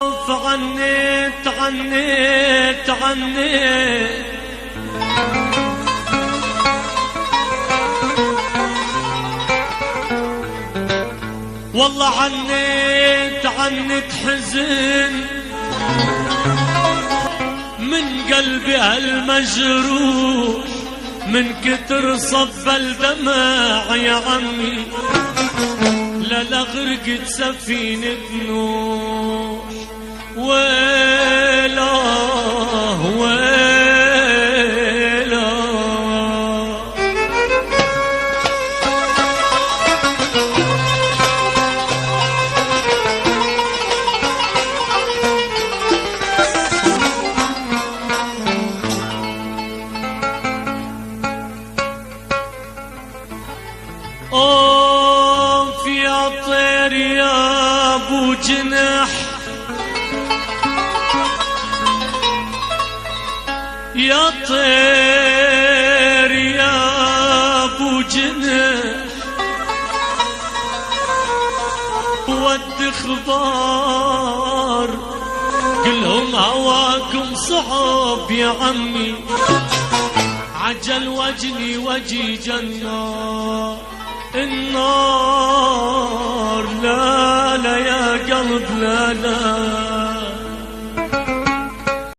عنيت والله عنيت حزن من قلبي هالمجروح من كتر صب الدمع يا عمي لا غرقت سفينة نوح ويلا اوف يا طير يا ابو جناح يا طير يا ابو جناح ود خبار كلهم هواكم صعب يا عمي عجل وجني وجي جنة النار لا يا قلب لا